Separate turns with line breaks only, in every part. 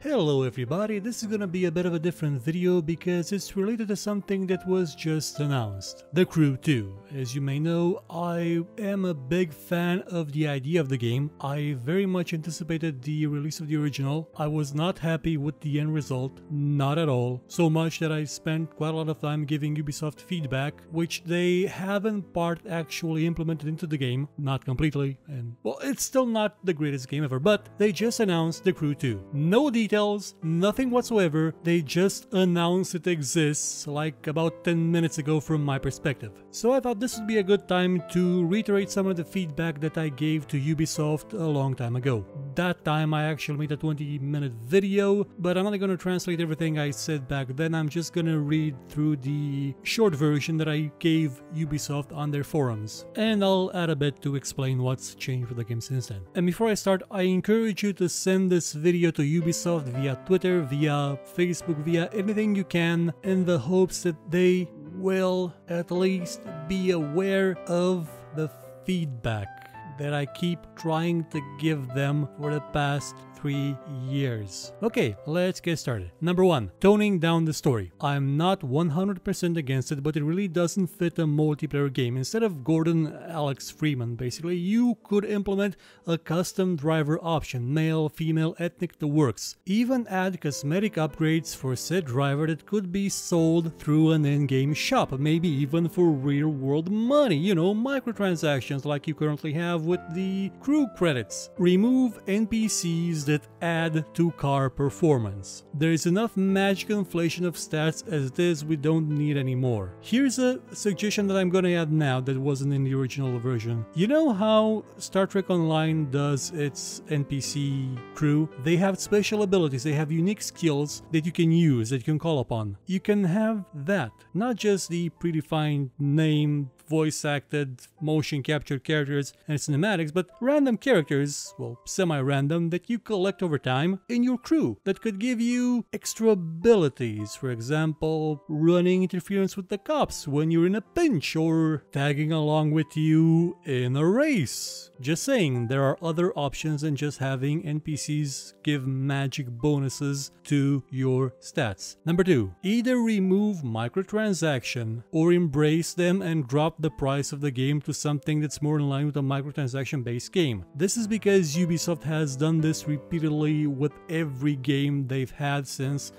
Hello everybody, this is gonna be a bit of a different video because it's related to something that was just announced. The Crew 2. As you may know, I am a big fan of the idea of the game. I very much anticipated the release of the original. I was not happy with the end result, not at all. So much that I spent quite a lot of time giving Ubisoft feedback, which they have in part actually implemented into the game. Not completely, and well, it's still not the greatest game ever, but they just announced The Crew 2. No details, nothing whatsoever, they just announced it exists like about 10 minutes ago from my perspective. So I thought this would be a good time to reiterate some of the feedback that I gave to Ubisoft a long time ago. That time I actually made a 20-minute video, but I'm not going to translate everything I said back then. I'm just going to read through the short version that I gave Ubisoft on their forums, and I'll add a bit to explain what's changed with the game since then. And before I start, I encourage you to send this video to Ubisoft via Twitter, via Facebook, via anything you can, in the hopes that they will at least be aware of the feedback that I keep trying to give them for the past 3 years. Okay, let's get started. Number 1, toning down the story. I'm not 100% against it, but it really doesn't fit a multiplayer game. Instead of Gordon Alex Freeman, basically, you could implement a custom driver option, male, female, ethnic, the works. Even add cosmetic upgrades for said driver that could be sold through an in-game shop, maybe even for real-world money, you know, microtransactions like you currently have with the crew credits. Remove NPCs that add to car performance. There is enough magic inflation of stats as it is, we don't need any more. Here's a suggestion that I'm gonna add now that wasn't in the original version. You know how Star Trek Online does its NPC crew? They have special abilities, they have unique skills that you can use, that you can call upon. You can have that, not just the predefined name, voice acted, motion captured characters and cinematics, but random characters, well, semi-random, that you collect over time in your crew that could give you extra abilities. For example, running interference with the cops when you're in a pinch, or tagging along with you in a race. Just saying, there are other options than just having NPCs give magic bonuses to your stats. Number 2, either remove microtransaction or embrace them and drop the price of the game to something that's more in line with a microtransaction based game. This is because Ubisoft has done this repeatedly with every game they've had since,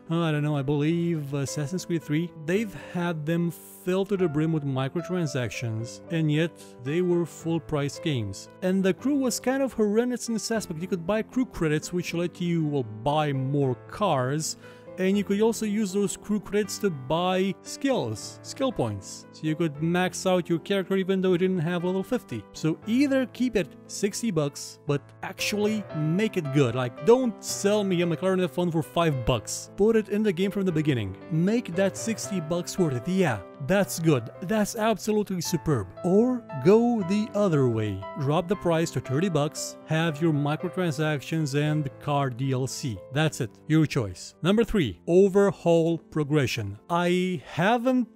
I don't know, I believe Assassin's Creed 3. They've had them filled to the brim with microtransactions, and yet they were full price games. And the crew was kind of horrendous in this aspect. You could buy crew credits which let you, well, buy more cars, and you could also use those crew credits to buy skill points. So you could max out your character even though it didn't have level 50. So either keep it 60 bucks, but actually make it good. Like, don't sell me a McLaren F1 for 5 bucks. Put it in the game from the beginning. Make that 60 bucks worth it. Yeah, that's good. That's absolutely superb. Or go the other way. Drop the price to 30 bucks, have your microtransactions and car DLC. That's it. Your choice. Number 3. Overhaul progression. I haven't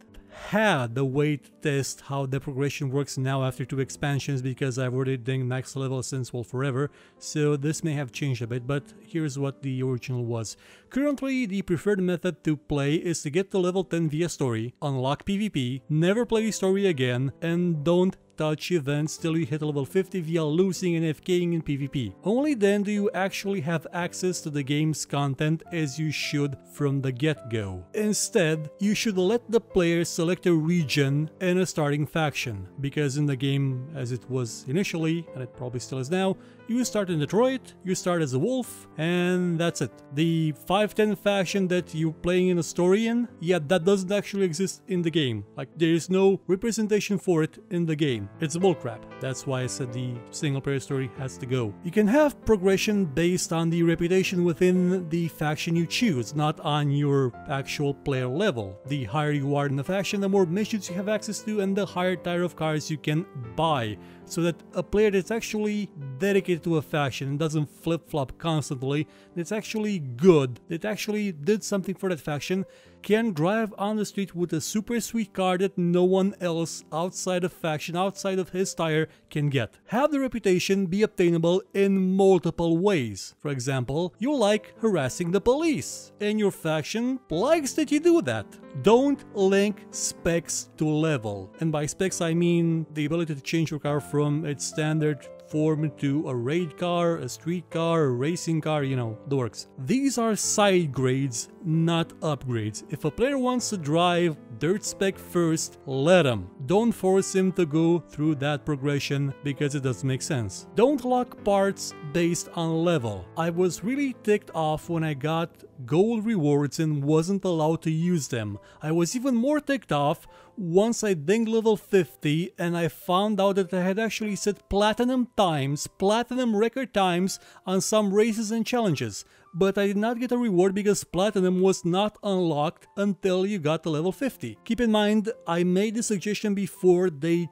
had the way to test how the progression works now after 2 expansions because I've already done max level since, well, forever, so this may have changed a bit, but here's what the original was. Currently, the preferred method to play is to get to level 10 via story, unlock PvP, never play story again, and don't touch events till you hit level 50 via losing and FKing in PvP. Only then do you actually have access to the game's content as you should from the get-go. Instead, you should let the player select a region and a starting faction, because in the game as it was initially, and it probably still is now, you start in Detroit, you start as a wolf, and that's it. The 510 faction that you're playing in a story in, yeah, that doesn't actually exist in the game. Like, there is no representation for it in the game. It's bullcrap. That's why I said the single player story has to go. You can have progression based on the reputation within the faction you choose, not on your actual player level. The higher you are in the faction, the more missions you have access to and the higher tier of cars you can buy, so that a player that's actually dedicated dedicated to a faction and doesn't flip-flop constantly, that's actually good, that actually did something for that faction, can drive on the street with a super sweet car that no one else outside of faction, outside of his tire, can get. Have the reputation be obtainable in multiple ways. For example, you like harassing the police, and your faction likes that you do that. Don't link specs to level. And by specs I mean the ability to change your car from its standard form into a raid car, a street car, a racing car, you know, the works. These are side grades, not upgrades. If a player wants to drive dirt spec first, let him. Don't force him to go through that progression because it doesn't make sense. Don't lock parts based on level. I was really ticked off when I got gold rewards and wasn't allowed to use them. I was even more ticked off once I dinged level 50 and I found out that I had actually set platinum times, platinum record times on some races and challenges. But I did not get a reward because platinum was not unlocked until you got to level 50. Keep in mind, I made the suggestion before they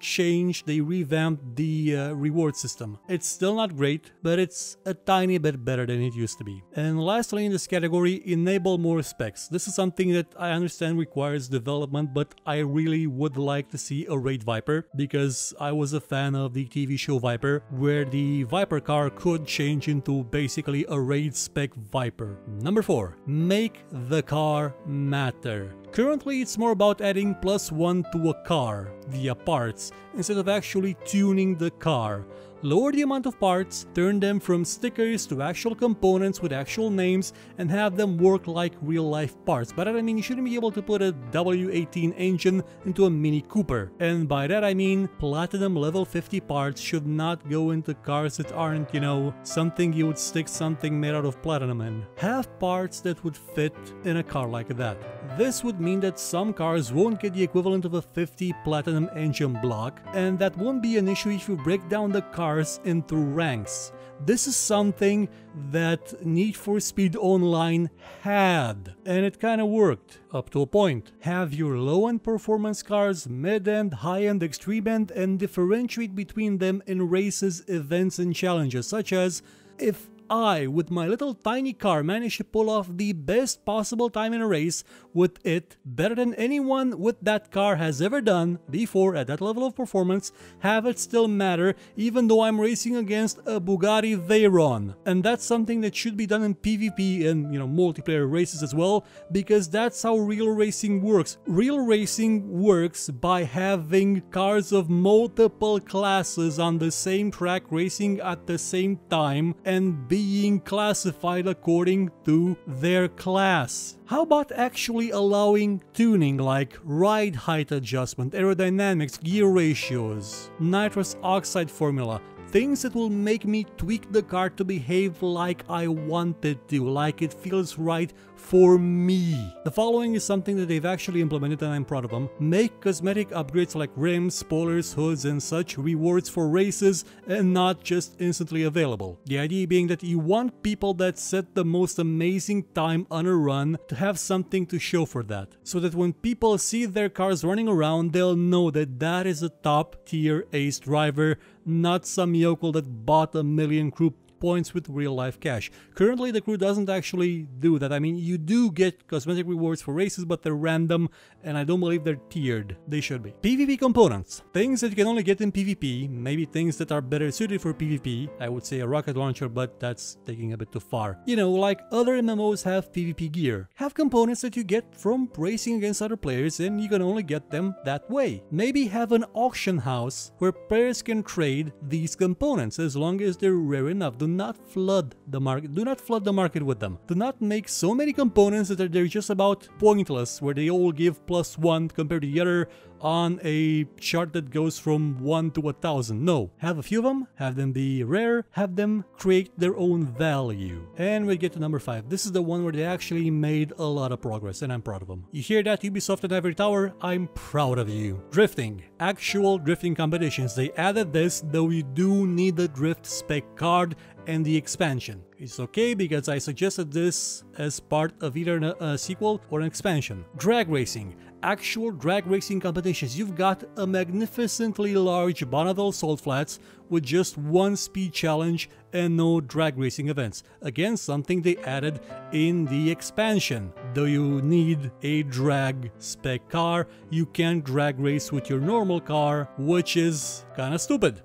revamped the reward system. It's still not great, but it's a tiny bit better than it used to be. And lastly in this category, enable more specs. This is something that I understand requires development, but I really would like to see a Raid Viper, because I was a fan of the TV show Viper, where the Viper car could change into basically a raid spec Viper. Number 4. Make the car matter. Currently it's more about adding +1 to a car via parts instead of actually tuning the car. Lower the amount of parts, turn them from stickers to actual components with actual names, and have them work like real-life parts. By that I mean you shouldn't be able to put a W18 engine into a Mini Cooper. And by that I mean platinum level 50 parts should not go into cars that aren't, you know, something you would stick something made out of platinum in. Have parts that would fit in a car like that. This would mean that some cars won't get the equivalent of a 50 platinum engine block, and that won't be an issue if you break down the cars into ranks. This is something that Need for Speed Online had, and it kinda worked up to a point. Have your low-end performance cars, mid-end, high-end, extreme-end, and differentiate between them in races, events, and challenges, such as if I, with my little tiny car, managed to pull off the best possible time in a race with it, better than anyone with that car has ever done before at that level of performance, have it still matter even though I'm racing against a Bugatti Veyron. And that's something that should be done in PvP and, you know, multiplayer races as well, because that's how real racing works. Real racing works by having cars of multiple classes on the same track racing at the same time and being classified according to their class. How about actually allowing tuning like ride height adjustment, aerodynamics, gear ratios, nitrous oxide formula, things that will make me tweak the car to behave like I want it to, like it feels right for me. The following is something that they've actually implemented and I'm proud of them. Make cosmetic upgrades like rims, spoilers, hoods and such rewards for races and not just instantly available. The idea being that you want people that set the most amazing time on a run to have something to show for that, so that when people see their cars running around, they'll know that that is a top tier ace driver, not some yokel that bought a million crew points with real life cash. Currently the crew doesn't actually do that. I mean, you do get cosmetic rewards for races, but they're random and I don't believe they're tiered. They should be. PvP components. Things that you can only get in PvP, maybe things that are better suited for PvP. I would say a rocket launcher, but that's taking a bit too far. You know, like other MMOs have PvP gear. Have components that you get from racing against other players and you can only get them that way. Maybe have an auction house where players can trade these components as long as they're rare enough. Do not flood the market. Do not flood the market with them. Do not make so many components that they're just about pointless, where they all give +1 compared to the other on a chart that goes from 1 to 1,000. No, have a few of them, have them be rare, have them create their own value. And we get to number 5. This is the one where they actually made a lot of progress and I'm proud of them. You hear that, Ubisoft and Ivory Tower? I'm proud of you. Drifting. Actual drifting competitions. They added this, though you do need the drift spec card and the expansion. It's okay because I suggested this as part of either a sequel or an expansion. Drag racing. Actual drag racing competitions. You've got a magnificently large Bonneville Salt Flats with just one speed challenge and no drag racing events. Again, something they added in the expansion. Though you need a drag spec car, you can't drag race with your normal car, which is kinda stupid.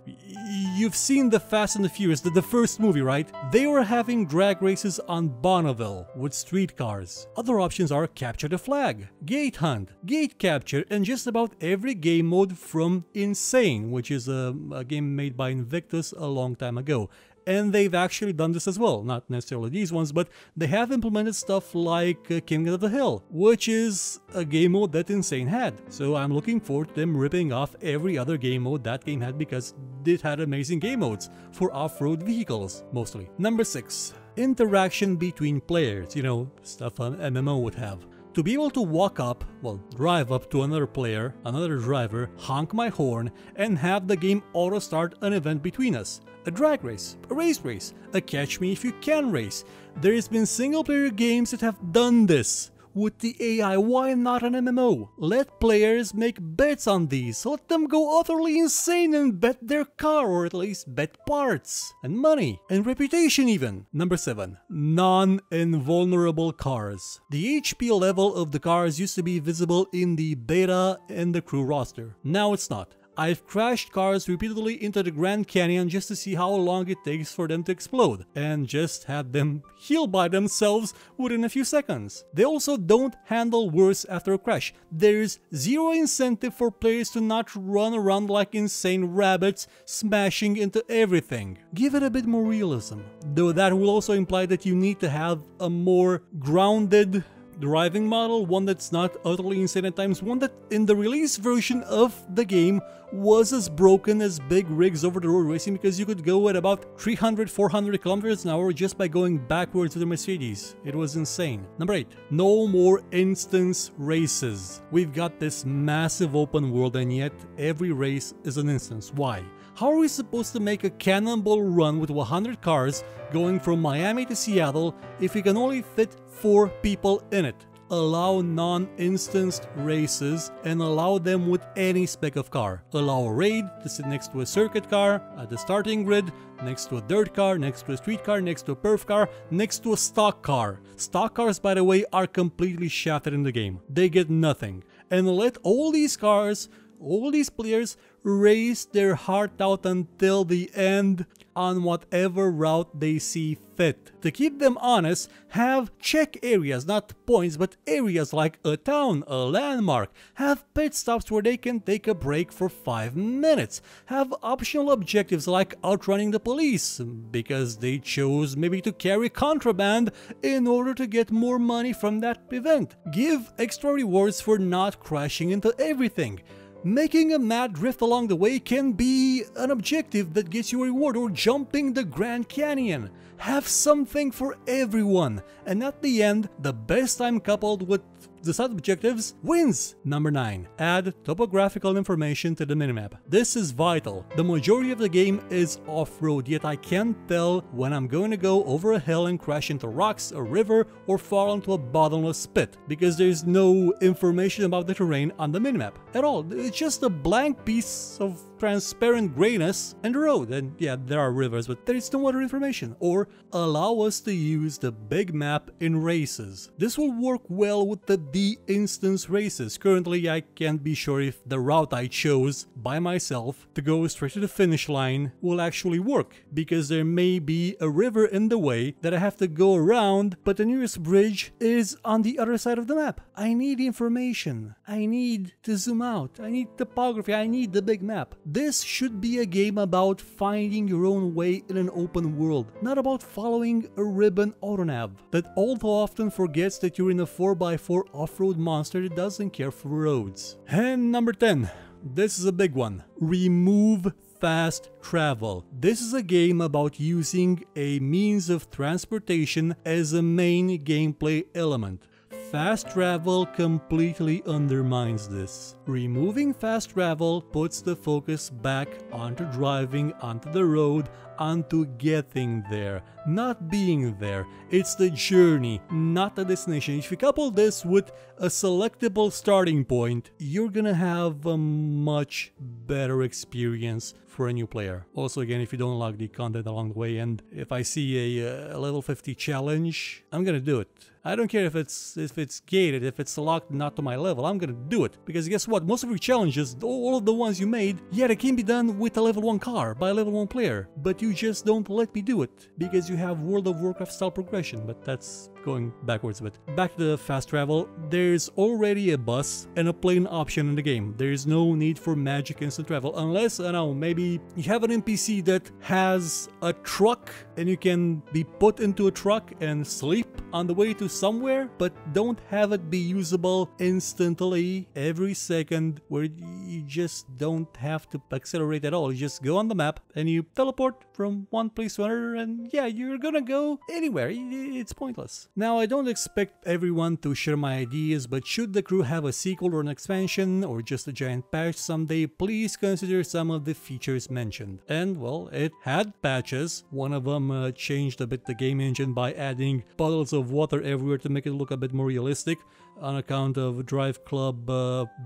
You've seen the Fast and the Furious, the first movie, right? They were having drag races on Bonneville with street cars. Other options are Capture the Flag, Gate Hunt, Gate Capture, and just about every game mode from Insane, which is a game made by Invictus a long time ago. And they've actually done this as well, not necessarily these ones, but they have implemented stuff like King of the Hill, which is a game mode that Insane had. So I'm looking forward to them ripping off every other game mode that game had because it had amazing game modes for off-road vehicles, mostly. Number 6. Interaction between players, you know, stuff an MMO would have. To be able to walk up, well, drive up to another player, another driver, honk my horn, and have the game auto-start an event between us. A drag race, a race, a catch me if you can race. There's been single-player games that have done this. With the AI, why not an MMO? Let players make bets on these. Let them go utterly insane and bet their car, or at least bet parts, and money, and reputation even. Number 7. Non-invulnerable cars. The HP level of the cars used to be visible in the beta and the crew roster. Now it's not. I've crashed cars repeatedly into the Grand Canyon just to see how long it takes for them to explode, and just had them heal by themselves within a few seconds. They also don't handle worse after a crash. There's zero incentive for players to not run around like insane rabbits, smashing into everything. Give it a bit more realism, though that will also imply that you need to have a more grounded driving model, one that's not utterly insane at times, one that in the release version of the game was as broken as big rigs over the road racing because you could go at about 300-400 kilometers an hour just by going backwards with a Mercedes. It was insane. Number 8. No more instance races. We've got this massive open world and yet every race is an instance. Why? How are we supposed to make a cannonball run with 100 cars going from Miami to Seattle if we can only fit 4 people in it? Allow non-instanced races and allow them with any spec of car. Allow a raid to sit next to a circuit car at the starting grid, next to a dirt car, next to a street car, next to a perf car, next to a stock car. Stock cars, by the way, are completely shafted in the game. They get nothing. And let all these cars, all these players race their heart out until the end on whatever route they see fit. To keep them honest, have check areas, not points, but areas like a town, a landmark. Have pit stops where they can take a break for 5 minutes. Have optional objectives like outrunning the police, because they chose maybe to carry contraband in order to get more money from that event. Give extra rewards for not crashing into everything. Making a mad drift along the way can be an objective that gets you a reward, or jumping the Grand Canyon. Have something for everyone, and at the end, the best time coupled with the side objectives wins. Number 9. Add topographical information to the minimap. This is vital. The majority of the game is off-road, yet I can't tell when I'm going to go over a hill and crash into rocks, a river, or fall into a bottomless pit, because there's no information about the terrain on the minimap at all. It's just a blank piece of transparent grayness and the road, and yeah, there are rivers, but there's no other information. Or allow us to use the big map in races. This will work well with the instance races. Currently, I can't be sure if the route I chose by myself to go straight to the finish line will actually work, because there may be a river in the way that I have to go around, but the nearest bridge is on the other side of the map. I need information. I need to zoom out. I need topography. I need the big map. This should be a game about finding your own way in an open world, not about following a ribbon autonav that all too often forgets that you're in a 4x4 off-road monster that doesn't care for roads. And number 10. This is a big one. Remove fast travel. This is a game about using a means of transportation as a main gameplay element. Fast travel completely undermines this. Removing fast travel puts the focus back onto driving onto the road, onto getting there, not being there. It's the journey, not the destination. If you couple this with a selectable starting point, you're gonna have a much better experience for a new player. Also, again, if you don't unlock the content along the way, and if I see a level 50 challenge, I'm gonna do it. I don't care if it's gated, if it's locked not to my level, I'm gonna do it. Because guess what? Most of your challenges, all of the ones you made, yeah, they can be done with a level 1 car, by a level 1 player. But you just don't let me do it, because you have World of Warcraft style progression, but that's going backwards a bit. Back to the fast travel, there's already a bus and a plane option in the game. There's no need for magic instant travel, unless, I don't know, maybe you have an NPC that has a truck and you can be put into a truck and sleep on the way to somewhere, but don't have it be usable instantly every second, where you just don't have to accelerate at all. You just go on the map and you teleport from one place to another, and yeah, you're gonna go anywhere. It's pointless. Now, I don't expect everyone to share my ideas, but should the crew have a sequel or an expansion or just a giant patch someday, please consider some of the features mentioned. And well, it had patches. One of them changed a bit the game engine by adding puddles of water everywhere to make it look a bit more realistic, on account of Drive Club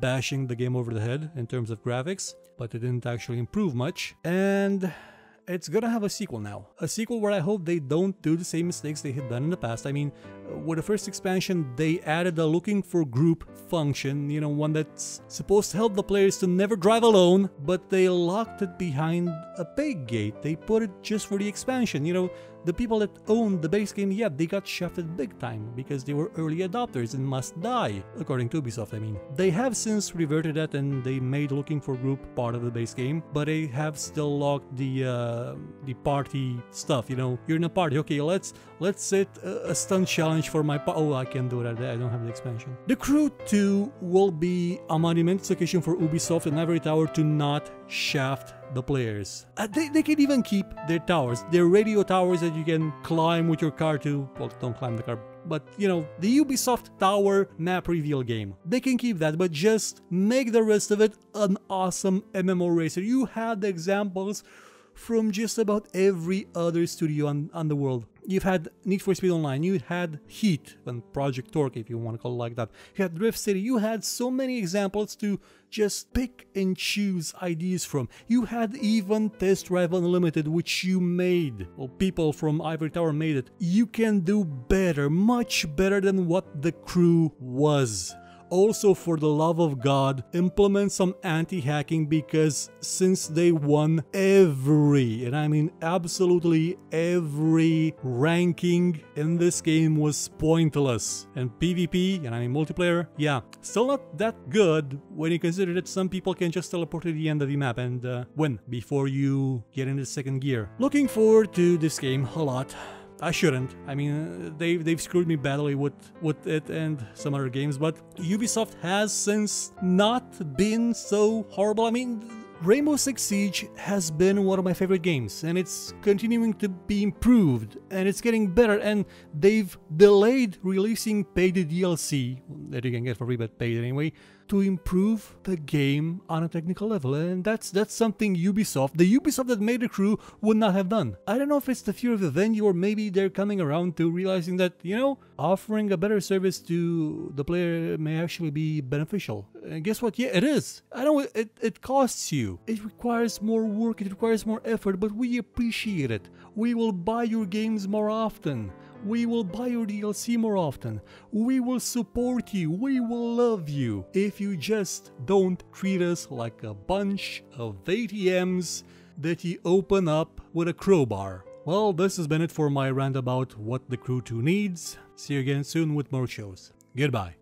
bashing the game over the head in terms of graphics, but it didn't actually improve much. And it's gonna have a sequel now. A sequel where I hope they don't do the same mistakes they had done in the past. I mean, with the first expansion, they added a looking for group function, you know, one that's supposed to help the players to never drive alone, but they locked it behind a big gate. They put it just for the expansion, you know. The people that owned the base game, yeah, they got shafted big time because they were early adopters and must die, according to Ubisoft, I mean. They have since reverted that and they made Looking for Group part of the base game, but they have still locked the party stuff, you know. You're in a party, okay, let's set a stunt challenge for my oh, I can't do that, I don't have the expansion. The Crew 2 will be a monumental occasion for Ubisoft and Ivory Tower to not shaft the players. They can even keep their towers, their radio towers that you can climb with your car to, well, don't climb the car, but you know, the Ubisoft Tower map reveal game. They can keep that, but just make the rest of it an awesome MMO racer. You had the examples from just about every other studio on the world. You've had Need for Speed Online, you had Heat, and Project Torque, if you want to call it like that. You had Drift City, you had so many examples to just pick and choose ideas from. You had even Test Drive Unlimited, which you made. Well, people from Ivory Tower made it. You can do better, much better than what the Crew was. Also, for the love of God, implement some anti-hacking, because since day one, every, and I mean absolutely every ranking in this game was pointless. And PvP, and I mean multiplayer, yeah, still not that good when you consider that some people can just teleport to the end of the map and win before you get into second gear. Looking forward to this game a lot. I shouldn't. I mean, they've screwed me badly with it and some other games, but Ubisoft has since not been so horrible. I mean, Rainbow Six Siege has been one of my favorite games, and it's continuing to be improved, and it's getting better, and they've delayed releasing paid DLC, that you can get for free but paid anyway, to improve the game on a technical level. And that's something the Ubisoft that made the Crew, would not have done. I don't know if it's the fear of the venue, or maybe they're coming around to realizing that, you know, offering a better service to the player may actually be beneficial. And guess what? Yeah, it is. I know it costs you. It requires more work, it requires more effort, but we appreciate it. We will buy your games more often. We will buy your DLC more often. We will support you. We will love you. If you just don't treat us like a bunch of ATMs that you open up with a crowbar. Well, this has been it for my rant about what the Crew 2 needs. See you again soon with more shows. Goodbye.